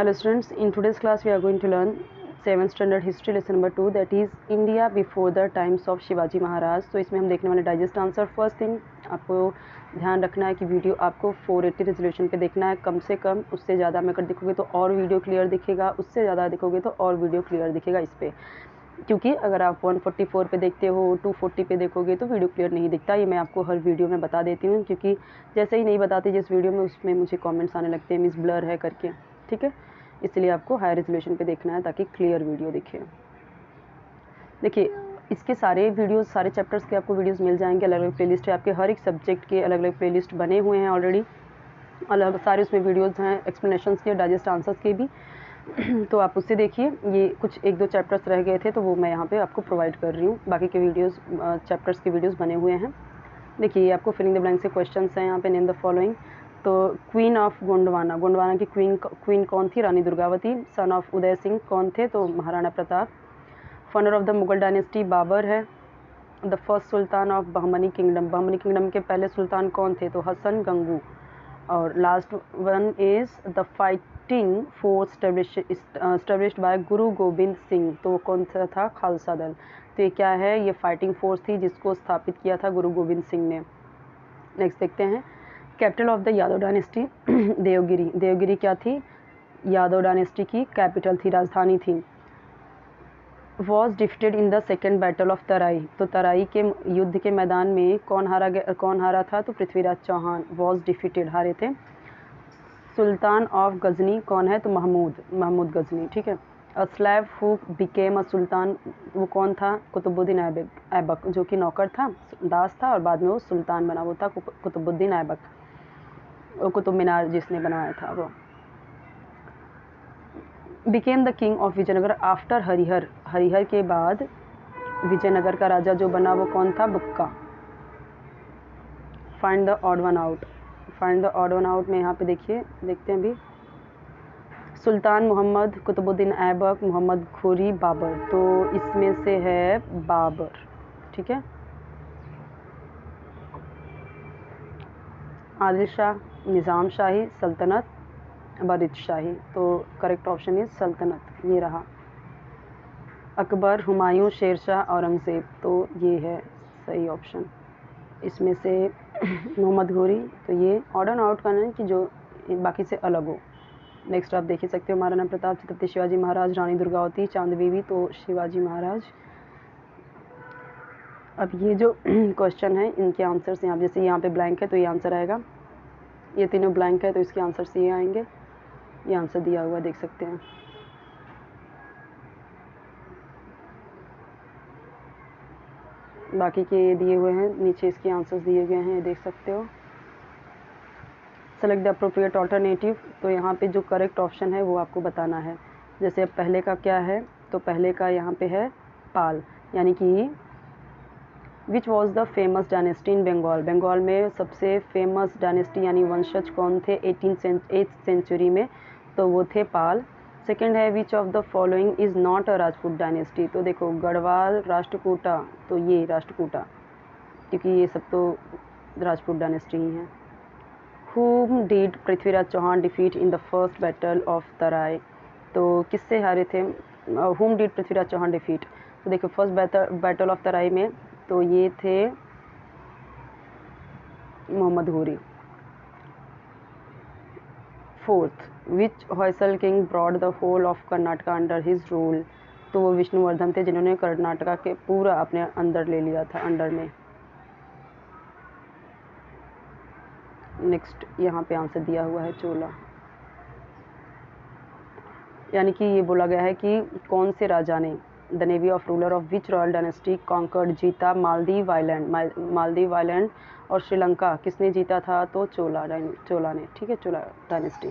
Hello students, in today's class we are going to learn 7th standard history lesson number 2, that is India before the times of Shivaji Maharaj. तो इसमें हम देखने वाले digest answer. First thing आपको ध्यान रखना है कि वीडियो आपको 480 रेजोल्यूशन पे देखना है कम से कम। उससे ज़्यादा में अगर देखोगे तो और वीडियो क्लियर दिखेगा, उससे ज़्यादा देखोगे तो और वीडियो क्लियर दिखेगा इस पर, क्योंकि अगर आप 144 पे देखते हो 240 पे देखोगे तो वीडियो क्लियर नहीं दिखता। ये मैं आपको हर वीडियो में बता देती हूँ, क्योंकि जैसे ही नहीं बताती जिस वीडियो में उसमें मुझे कमेंट्स आने लगते हैं मिस ब्लर है करके, ठीक है। इसलिए आपको हाई रेजोल्यूशन पे देखना है ताकि क्लियर वीडियो दिखे। देखिए इसके सारे वीडियोस, सारे चैप्टर्स के आपको वीडियोस मिल जाएंगे। अलग अलग प्लेलिस्ट है, आपके हर एक सब्जेक्ट के अलग अलग प्लेलिस्ट बने हुए हैं ऑलरेडी, अलग सारे उसमें वीडियोस हैं, एक्सप्लेनेशंस के, डाइजेस्ट आंसर्स के भी। तो आप उससे देखिए। ये कुछ एक दो चैप्टर्स रह गए थे तो वो मैं यहाँ पे आपको प्रोवाइड कर रही हूँ। बाकी के वीडियोस, चैप्टर्स के वीडियोस बने हुए हैं। देखिए ये आपको फिलिंग द ब्लैंक से क्वेश्चंस हैं यहाँ पे। Name the following. तो क्वीन ऑफ गोंडवाना, गोंडवाना की क्वीन कौन थी? रानी दुर्गावती। सन ऑफ उदय सिंह कौन थे? तो Maharana Pratap. Founder of the Mughal dynasty Babur है। The first sultan of Bahmani kingdom, Bahmani kingdom के पहले सुल्तान कौन थे? तो हसन गंगू। और last one is the fighting force established by Guru Gobind Singh, तो वो कौन सा था? खालसा दल। तो ये क्या है? ये फाइटिंग फोर्स थी जिसको स्थापित किया था गुरु गोविंद सिंह ने। नेक्स्ट देखते हैं। Capital of the Yadav dynasty Devagiri. Devagiri क्या थी? यादव डायनेस्टी की कैपिटल थी, राजधानी थी। Was defeated in the second battle of तराई, तो तराई के युद्ध के मैदान में कौन हारा था? तो पृथ्वीराज चौहान। वॉज डिफीटेड, हारे थे। सुल्तान ऑफ गजनी कौन है? तो महमूद गजनी, ठीक है। A slave who became a sultan, वो कौन था? कुतुबुद्दीन ऐबक, जो कि नौकर था, दास था, और बाद में वो सुल्तान बना, वो था कुतुबुद्दीन ऐबक। कुतुब मीनार जिसने बनवाया था वो। Became the king of Vijayanagar after Harihar, Harihar के बाद विजयनगर का राजा जो बना वो कौन था? Bukka. Find the odd one out. Find the odd one out में यहाँ पे देखिए, देखते हैं अभी। सुल्तान मोहम्मद, कुतुबुद्दीन ऐबक, मोहम्मद घोरी, बाबर। तो इसमें से है बाबर, ठीक है। आदिल शाह, निज़ाम शाही, सल्तनत, बरिद शाही। तो करेक्ट ऑप्शन इज सल्तनत, ये रहा। अकबर, हुमायूं, शेरशाह, औरंगज़ेब। तो ये है सही ऑप्शन। इसमें से मोहम्मद घोरी, तो ये ऑड एंड आउट का नहीं कि जो बाकी से अलग हो। नेक्स्ट आप देख ही सकते हो। महाराणा प्रताप, छत्रपति शिवाजी महाराज, रानी दुर्गावती, चांद बीवी। तो शिवाजी महाराज। अब ये जो क्वेश्चन है इनके आंसर्स यहाँ, जैसे यहाँ पे ब्लैंक है तो ये आंसर आएगा, ये तीनों ब्लैंक है तो इसके आंसर्स ये आएंगे। ये आंसर दिया हुआ देख सकते हैं। बाकी के ये दिए हुए हैं, नीचे इसके आंसर्स दिए गए हैं, ये देख सकते हो। सेलेक्ट द अप्रोप्रिएट ऑल्टरनेटिव, तो यहाँ पे जो करेक्ट ऑप्शन है वो आपको बताना है। जैसे अब पहले का क्या है? तो पहले का यहाँ पे है पाल, यानी कि which was the famous dynasty in Bengal, Bengal में सबसे फेमस डायनेस्टी यानी वंशज कौन थे 8th सेंचुरी में? तो वो थे पाल। सेकेंड है which of the following is not a Rajput dynasty, तो देखो गढ़वाल, राष्ट्रकूटा, तो ये राष्ट्रकूटा, क्योंकि ये सब तो राजपूत डायनेस्टी ही हैं। Whom did Prithviraj Chauhan defeat in the first battle of तराई, तो किससे हारे थे? Whom did Prithviraj Chauhan defeat, तो देखो फर्स्ट बैटल ऑफ तराई में तो ये थे Mohammad Ghori. Fourth, which Hoysala king brought the whole of Karnataka under his rule, तो वो विष्णुवर्धन थे जिन्होंने कर्नाटका के पूरा अपने अंदर ले लिया था, अंडर में। नेक्स्ट यहाँ पे आंसर दिया हुआ है चोला, यानी कि ये बोला गया है कि कौन से राजा ने the navy of ruler of which royal dynasty conquered, जीता मालदीव आइलैंड और श्रीलंका किसने जीता था? तो चोला ने, ठीक है, Chola dynasty.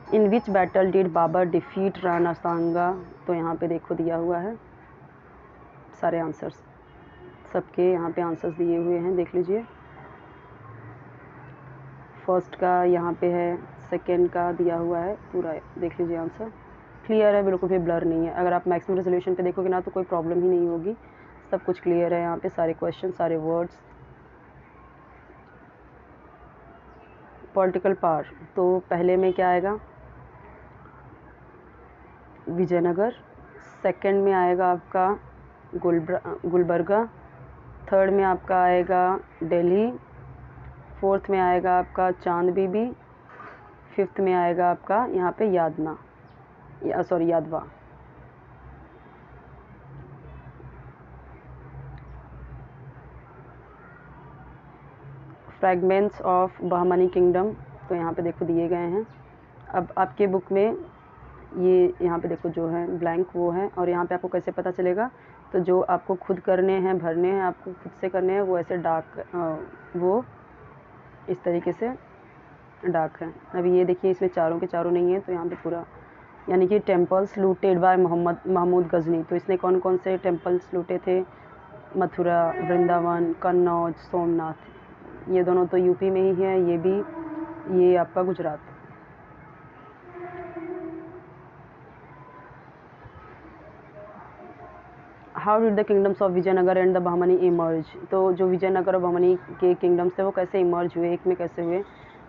In which battle did Babur defeat Rana Sanga, तो यहाँ पे देखो दिया हुआ है सारे आंसर्स, सबके यहाँ पे आंसर्स दिए हुए हैं, देख लीजिए। फर्स्ट का यहाँ पे है, सेकेंड का दिया हुआ है, पूरा देख लीजिए आंसर। क्लियर है, बिल्कुल भी ब्लर नहीं है। अगर आप मैक्सिमम रेजोल्यूशन पे देखोगे ना तो कोई प्रॉब्लम ही नहीं होगी, सब कुछ क्लियर है यहाँ पे, सारे क्वेश्चन, सारे वर्ड्स। पॉलिटिकल पावर, तो पहले में क्या आएगा? विजयनगर, सेकंड में आएगा आपका गुलबर्गा, थर्ड में आपका आएगा दिल्ली, फोर्थ में आएगा आपका चांद बीबी, फिफ्थ में आएगा आपका यहाँ पे यादवा। फ्रैगमेंट्स ऑफ बहमनी किंगडम, तो यहाँ पे देखो दिए गए हैं। अब आपके बुक में ये यहाँ पे देखो जो है ब्लैंक वो है, और यहाँ पे आपको कैसे पता चलेगा, तो जो आपको खुद करने हैं, भरने हैं, आपको खुद से करने हैं, वो ऐसे डार्क वो इस तरीके से डार्क है। अभी ये देखिए इसमें चारों के चारों नहीं है, तो यहाँ पे पूरा यानी कि temples looted by Mahmud Ghazni. तो इसने कौन कौन से टेम्पल्स लूटे थे? मथुरा, वृंदावन, कन्नौज, सोमनाथ। ये दोनों तो यूपी में ही है, ये आपका Gujarat. How did the kingdoms of Vijayanagar and the Bahmani emerge? तो जो विजयनगर और बहमनी के किंगडम्स थे वो कैसे इमर्ज हुए, एक में कैसे हुए?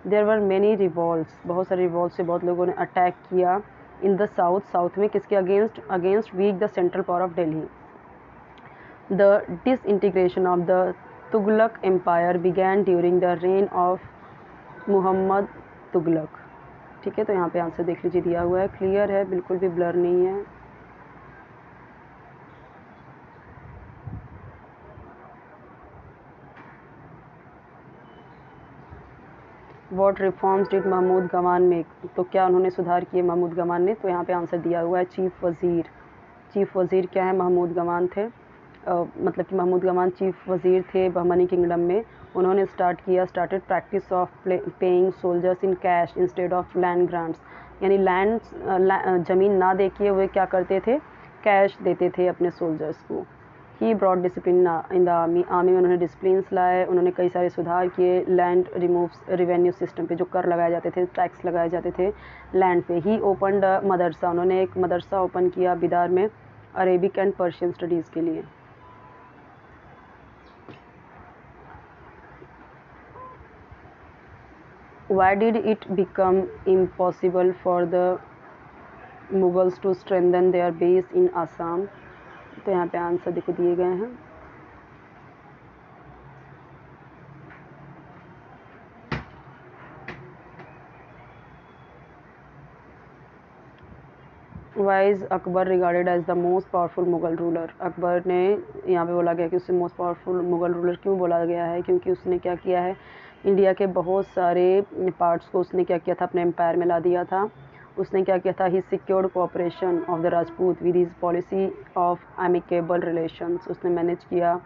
देयर वर मेनी रिवॉल्ट्स, बहुत सारे रिवॉल्ट से बहुत लोगों ने अटैक किया। इन द साउथ में किसके against weak the central power of Delhi. The disintegration of the Tughlaq empire began during the reign of Muhammad Tughlaq. ठीक है, तो यहाँ पे आंसर देख लीजिए, दिया हुआ है, क्लियर है, बिल्कुल भी ब्लर नहीं है। What reforms did Mahmud Gawan make? तो क्या उन्होंने सुधार किए महमूद गमान ने? तो यहाँ पे आंसर दिया हुआ है चीफ वज़ीर क्या है? महमूद गमान थे। मतलब कि महमूद गमान चीफ वज़ीर थे बहमनी किंगडम में। उन्होंने started practice of paying soldiers in cash instead of land grants. यानी ज़मीन ना दे के हुए क्या करते थे? कैश देते थे अपने सोल्जर्स को। He brought discipline in the army में उन्होंने डिसिप्लिन्स लाए, उन्होंने कई सारे सुधार किए। लैंड रिवेन्यू सिस्टम पे जो कर लगाए जाते थे, टैक्स लगाए जाते थे लैंड पे। ही ओपनड मदरसा, उन्होंने एक मदरसा ओपन किया बिदार में अरेबिक एंड पर्शियन स्टडीज़ के लिए। Why did it become impossible for the Mughals to strengthen their base in Assam? तो यहाँ पे आंसर देखो दिए गए हैं। Why is Akbar regarded as the most powerful Mughal ruler? Akbar ने यहाँ पे बोला गया कि उसे मोस्ट पावरफुल मुगल रूलर क्यों बोला गया है? क्योंकि उसने क्या किया है, इंडिया के बहुत सारे पार्ट्स को उसने क्या किया था, अपने एम्पायर में ला दिया था। उसने क्या किया था, he secured cooperation of the Rajput with his policy of amicable relations. उसने मैनेज किया,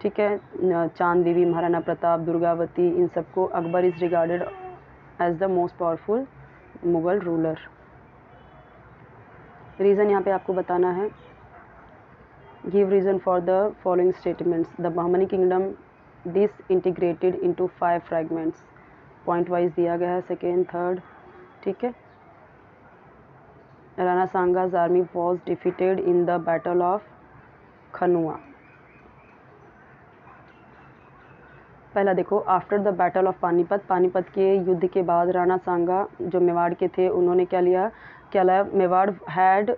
ठीक है, चांद बीबी, महाराणा प्रताप, दुर्गावती, इन सबको। Akbar is regarded as the most powerful Mughal ruler. Reason यहाँ पे आपको बताना है। Give reason for the following statements. The Bahmani kingdom disintegrated into 5 fragments. Point wise दिया गया है, सेकेंड, थर्ड, ठीक है। Rana Sanga's army was defeated in the battle of Khanwa. पहला देखो, after the battle of Panipat के युद्ध के बाद राणा सांगा जो मेवाड़ के थे, उन्होंने क्या लाया? मेवाड़ हैड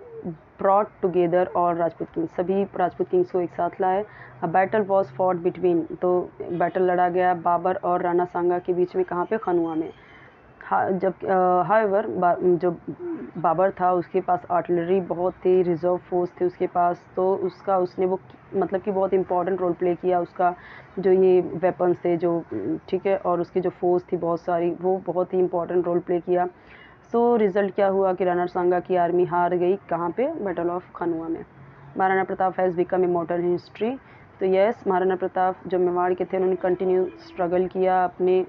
ब्रॉट टुगेदर और राजपूत किंग्स, सभी राजपूत किंग्स को एक साथ लाए। A battle was fought between, तो बैटल लड़ा गया बाबर और राणा सांगा के बीच में। कहाँ पे? खनुआ में। हाउएवर जो बाबर था उसके पास आर्टिलरी बहुत थी, रिजर्व फोर्स थे उसके पास, तो उसने वो मतलब कि बहुत इंपॉर्टेंट रोल प्ले किया। उसका जो ये वेपन्स थे जो, ठीक है, और उसकी जो फोर्स थी बहुत सारी, वो बहुत ही इंपॉर्टेंट रोल प्ले किया। सो रिज़ल्ट क्या हुआ कि राणा सांगा की आर्मी हार गई। कहाँ पे? बैटल ऑफ खनुआ में। Maharana Pratap has become immortal in history. तो यस, महाराणा प्रताप जो मेवाड़ के थे, उन्होंने कंटिन्यू स्ट्रगल किया अपने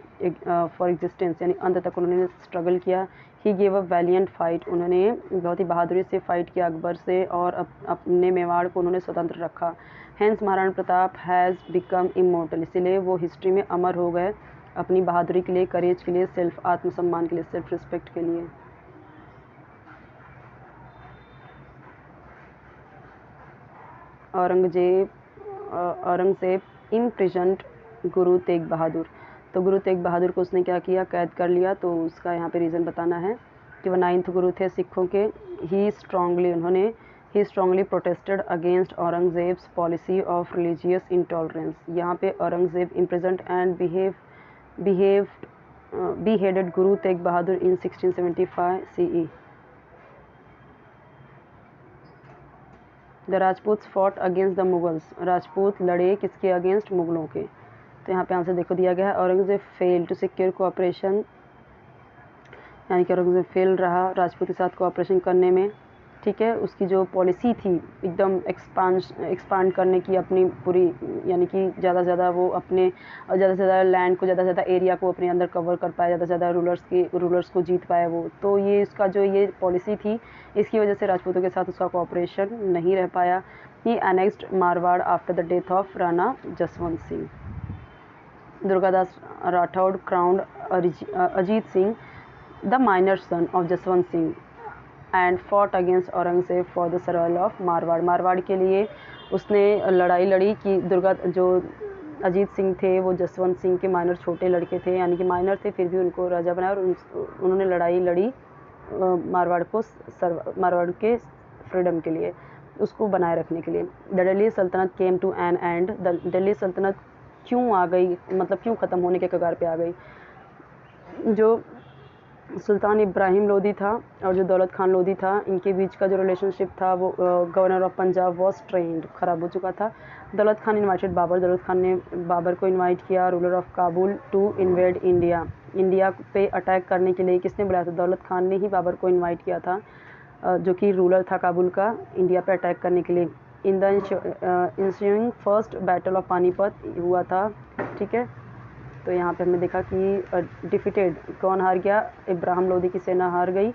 फॉर एग्जिस्टेंस, यानी अंत तक उन्होंने स्ट्रगल किया। He gave a valiant fight, उन्होंने बहुत ही बहादुरी से फाइट किया अकबर से, और अपने मेवाड़ को उन्होंने स्वतंत्र रखा। Hence Maharana Pratap has become immortal, इसीलिए वो हिस्ट्री में अमर हो गए अपनी बहादुरी के लिए, करेज के लिए, सेल्फ आत्मसम्मान के लिए, सेल्फ रिस्पेक्ट के लिए। औरंगजेब इम्प्रिजन्ड गुरु तेग बहादुर। तो गुरु तेग बहादुर को उसने क्या किया? कैद कर लिया। तो उसका यहाँ पे रीज़न बताना है। कि वह 9th गुरु थे सिखों के। He strongly protested against Aurangzeb's policy of religious intolerance. यहाँ पे Aurangzeb imprisoned and beheaded Guru Tegh Bahadur in 1675 CE. The Rajputs fought against the Mughals. Rajput लड़े किसके अगेंस्ट? मुगलों के। तो यहाँ पे आंसर देखो दिया गया है, Aurangzeb fail to secure cooperation, यानी कि औरंगजेब फेल रहा राजपूत के साथ कोऑपरेशन करने में। ठीक है, उसकी जो पॉलिसी थी एकदम एक्सपांड करने की अपनी पूरी, यानी कि ज़्यादा से ज़्यादा वो अपने ज़्यादा से ज़्यादा लैंड को, ज़्यादा से ज़्यादा एरिया को अपने अंदर कवर कर पाए, ज़्यादा से ज़्यादा रूलर्स को जीत पाए वो। तो ये इसका जो ये पॉलिसी थी, इसकी वजह से राजपूतों के साथ उसका कोऑपरेशन नहीं रह पाया। He annexed Marwar after the death of Rana Jaswant Singh. Durgadas Rathore crowned Ajit Singh the minor son of Jaswant Singh and fought against Aurangzeb for the surrender of Marwar. Marwar के लिए उसने लड़ाई लड़ी कि जो अजीत सिंह थे वो जसवंत सिंह के माइनर छोटे लड़के थे, यानी कि माइनर थे, फिर भी उनको राजा बनाया और उन्होंने लड़ाई लड़ी मारवाड़ के फ्रीडम के लिए, उसको बनाए रखने के लिए। The Delhi Sultanate came to an end. The Delhi Sultanate क्यों आ गई, मतलब क्यों ख़त्म होने के कगार पे आ गई? जो सुल्तान इब्राहिम लोदी था और जो दौलत खान लोदी था, इनके बीच का जो रिलेशनशिप था वो governor of Punjab was trend, ख़राब हो चुका था। दौलत खान इनवाइटेड बाबर। दौलत खान ने बाबर को इनवाइट किया, ruler of Kabul, to invade India. India पे अटैक करने के लिए किसने बुलाया था? दौलत खान ने ही बाबर को इन्वाइट किया था, जो कि रूलर था काबुल का, इंडिया पे अटैक करने के लिए। In the ensuing first battle of Panipat हुआ था। ठीक है, तो यहाँ पे हमने देखा कि डिफिटेड, कौन हार गया? इब्राहिम लोदी की सेना हार गई,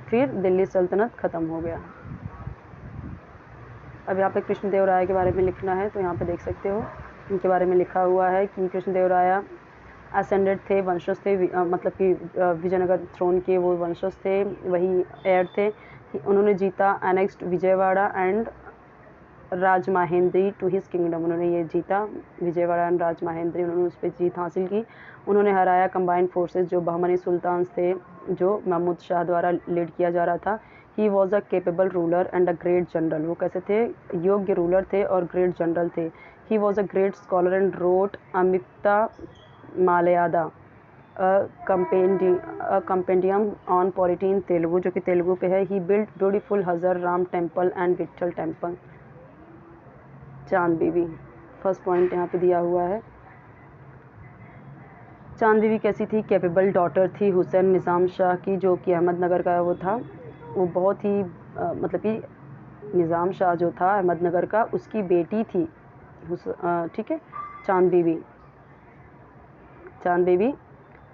फिर दिल्ली सल्तनत ख़त्म हो गया। अब यहाँ पे कृष्णदेवराय के बारे में लिखना है, तो यहाँ पे देख सकते हो इनके बारे में लिखा हुआ है कि कृष्णदेवराय असेंडेड थे, वंशज थे, मतलब कि विजयनगर थ्रोन के वो वंशज थे, वही एयर थे। उन्होंने जीता annexed Vijayawada and Rajahmundry to his kingdom. उन्होंने ये जीता विजयवाड़ा एंड राजमहेंद्री, उन्होंने उस पर जीत हासिल की। उन्होंने हराया कंबाइंड फोर्सेस जो बहमनी सुल्तान थे, जो महमूद शाह द्वारा लीड किया जा रहा था। ही was a capable ruler and a great general. वो कैसे थे? योग्य रूलर थे और ग्रेट जनरल थे। He was a great scholar and wrote Amuktamalyada compendium on polity in Telugu, जो कि तेलुगु पे है। He built beautiful Hazara Rama temple and Vitthala temple. Chand Bibi, first point यहाँ पे दिया हुआ है। चांद बीवी कैसी थी? कैपेबल डॉटर थी हुसैन निज़ाम शाह की, जो कि अहमदनगर का वो था। वो बहुत ही मतलब कि निज़ाम शाह जो था अहमदनगर का, उसकी बेटी थी। ठीक है, चांद बीवी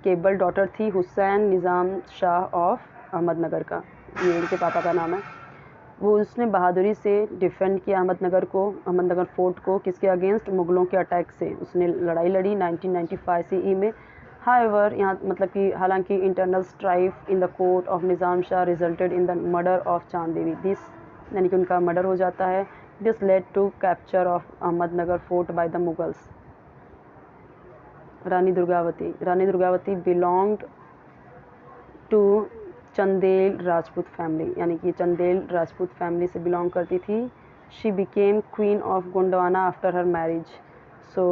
केबल डॉटर थी हुसैन निज़ाम शाह ऑफ अहमदनगर का, ये उनके पापा का नाम है। वो उसने बहादुरी से डिफेंड किया अहमदनगर फोर्ट को, किसके अगेंस्ट? मुगलों के अटैक से उसने लड़ाई लड़ी 1995 CE में। हाउएवर, यहाँ मतलब कि हालांकि internal strife in the court of Nizam Shah resulted in the murder of चांद बीवी। दिस, यानी कि उनका मर्डर हो जाता है। This led to capture of Ahmednagar fort by the Mughals. Rani Durgavati belonged to Chandel Rajput family, यानी कि चंदेल राजपूत फैमिली से बिलोंग करती थी। She became queen of Gondwana after her marriage. So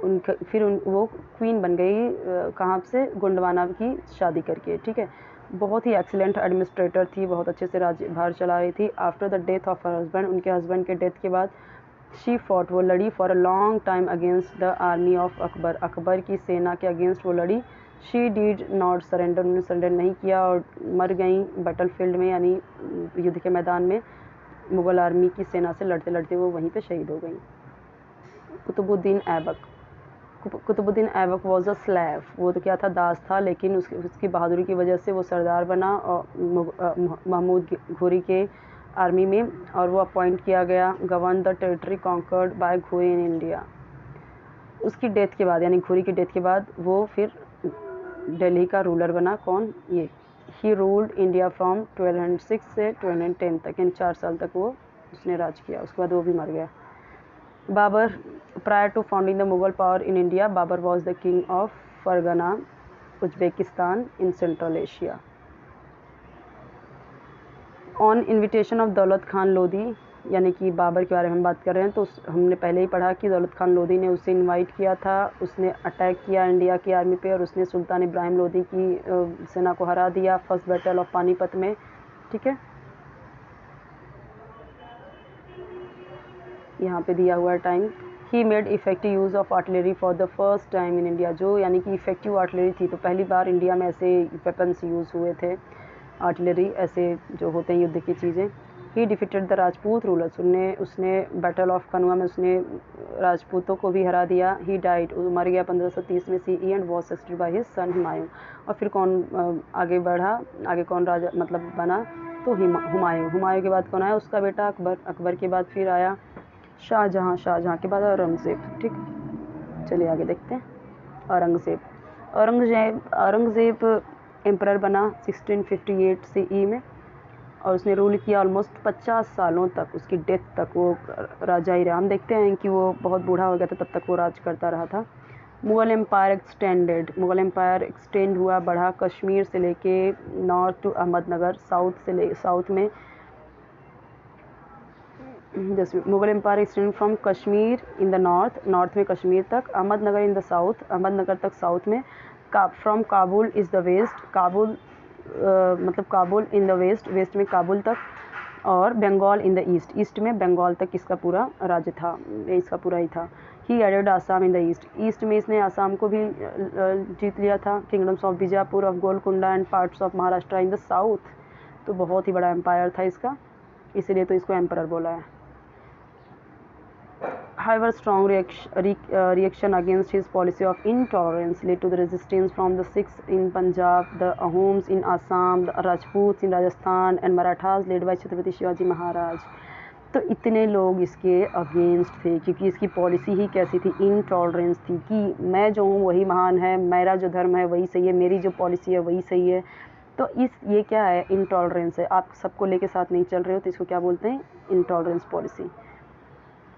वो क्वीन बन गई कहाँ से? गोंडवाना की शादी करके। ठीक है, बहुत ही एक्सीलेंट एडमिनिस्ट्रेटर थी, बहुत अच्छे से राज्यभार चला रही थी। After the death of her husband, उनके हस्बैंड के डेथ के बाद शी फॉट, वो लड़ी for a long time against the army of Akbar. Akbar की सेना के अगेंस्ट वो लड़ी। शी डिड नॉट सरेंडर, उन्होंने सरेंडर नहीं किया और मर गई बैटल फील्ड में, यानी युद्ध के मैदान में। मुग़ल आर्मी की सेना से लड़ते लड़ते वो वहीं पे शहीद हो गई। Qutbuddin Aibak was a slave, वो तो क्या था? दास था, लेकिन उसकी बहादुरी की वजह से वो सरदार बना और महमूद घोरी के आर्मी में, और वो अपॉइंट किया गया govern the territory conquered by Ghori in India. उसकी डेथ के बाद, यानी घोरी की डेथ के बाद वो फिर दिल्ली का रूलर बना। कौन? ये। ही रूल्ड इंडिया फ्रॉम 1206 से 1210 तक, यानी 4 साल तक वो उसने राज किया, उसके बाद वो भी मर गया। Babur, prior to founding the Mughal power in India, Babur was the king of Fergana, Uzbekistan in Central Asia. On invitation of Daulat Khan Lodhi, यानी कि बाबर के बारे में हम बात कर रहे हैं, तो हमने पहले ही पढ़ा कि दौलत खान लोधी ने उसे इनवाइट किया था, उसने अटैक किया इंडिया की आर्मी पे और उसने सुल्तान इब्राहिम लोधी की सेना को हरा दिया फर्स्ट बैटल ऑफ पानीपत में। ठीक है, यहाँ पे दिया हुआ है time. He made effective use of artillery for the first time in India, जो यानी कि इफेक्टिव आर्टिलरी थी, तो पहली बार इंडिया में ऐसे वेपन्स यूज़ हुए थे, आर्टिलरी ऐसे जो होते हैं युद्ध की चीज़ें। ही डिफीटेड द राजपूत रूलर्स, उसने बैटल ऑफ कनवा में उसने राजपूतों को भी हरा दिया। ही डाइड, मर गया 1530 में CE and was succeeded by his son Humayun. और फिर कौन आगे बढ़ा, आगे कौन राजा मतलब बना, तो हुमायूं। हुमायूं के बाद कौन आया, उसका बेटा अकबर। अकबर के बाद फिर आया शाहजहाँ, शाहजहाँ के बाद औरंगज़ेब। ठीक, चलिए आगे देखते हैं। औरंगज़ेब एम्परर बना 1658 CE में और उसने रूल किया ऑलमोस्ट 50 सालों तक, उसकी डेथ तक वो राजा ही रहा। हम देखते हैं कि वो बहुत बूढ़ा हो गया था, तब तक वो राज करता रहा था। मुग़ल एम्पायर एक्सटेंड हुआ, बढ़ा कश्मीर से लेके नॉर्थ टू अहमदनगर, साउथ में जैसे Mughal empire extend from Kashmir in the north में कश्मीर तक, Ahmednagar in the south, Ahmednagar तक साउथ में, from Kabul is the west, Kabul मतलब काबुल इन द वेस्ट में काबुल तक, और बंगाल इन द ईस्ट में बंगाल तक इसका पूरा राज्य था, इसका पूरा ही था। He added Assam in the east में इसने आसाम को भी जीत लिया था। Kingdoms of Bijapur of Golconda and parts of Maharashtra in the south, तो बहुत ही बड़ा एम्पायर था इसका, इसीलिए तो इसको एम्परर बोला है। However, strong reaction against his policy of intolerance led to the resistance from the Sikhs in Punjab, the Ahoms in Assam, the Rajputs in Rajasthan and Marathas led by Chhatrapati Shivaji Maharaj. तो इतने लोग इसके अगेंस्ट थे क्योंकि इसकी policy ही कैसी थी, intolerance थी कि मैं जो हूँ वही महान है, मेरा जो धर्म है वही सही है, मेरी जो पॉलिसी है वही सही है। तो ये क्या है, इनटॉलरेंस है, आप सबको लेके साथ नहीं चल रहे हो, तो इसको क्या बोलते हैं, intolerance policy.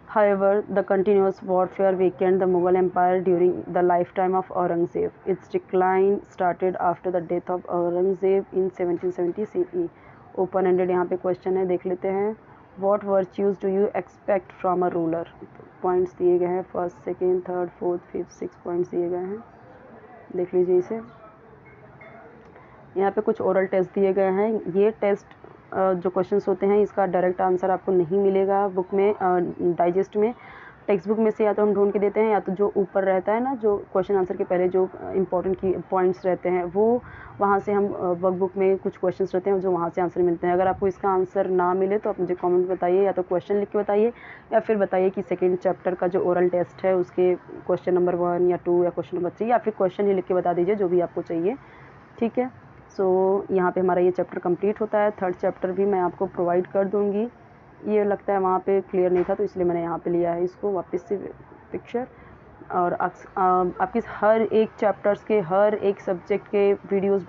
However, the continuous warfare weakened the Mughal Empire during the lifetime of Aurangzeb. Its decline started after the death of Aurangzeb in 1770 CE. Open-ended यहाँ पे क्वेश्चन है, देख लेते हैं। What virtues do you expect from a ruler? Points दिए गए हैं, first, second, third, fourth, fifth, 6 points दिए गए हैं, देख लीजिए इसे। यहाँ पे कुछ ओरल टेस्ट दिए गए हैं। ये टेस्ट जो क्वेश्चंस होते हैं इसका डायरेक्ट आंसर आपको नहीं मिलेगा बुक में, डाइजेस्ट में। टेक्स्ट बुक में से या तो हम ढूंढ के देते हैं, या तो जो ऊपर रहता है ना, जो क्वेश्चन आंसर के पहले जो इंपॉर्टेंट की पॉइंट्स रहते हैं, वो वहाँ से हम वर्कबुक में कुछ क्वेश्चंस रहते हैं जो वहाँ से आंसर मिलते हैं। अगर आपको इसका आंसर ना मिले तो आप मुझे कमेंट बताइए, या तो क्वेश्चन लिख के बताइए, या फिर बताइए कि सेकेंड चैप्टर का जो ओरल टेस्ट है उसके क्वेश्चन नंबर 1 या 2 या क्वेश्चन नंबर 3, या फिर क्वेश्चन ही लिख के बता दीजिए जो भी आपको चाहिए। ठीक है, सो यहाँ पे हमारा ये चैप्टर कंप्लीट होता है। थर्ड चैप्टर भी मैं आपको प्रोवाइड कर दूँगी। ये लगता है वहाँ पे क्लियर नहीं था, तो इसलिए मैंने यहाँ पे लिया है इसको वापस से पिक्चर। और आपकी हर एक चैप्टर्स के, हर एक सब्जेक्ट के वीडियोस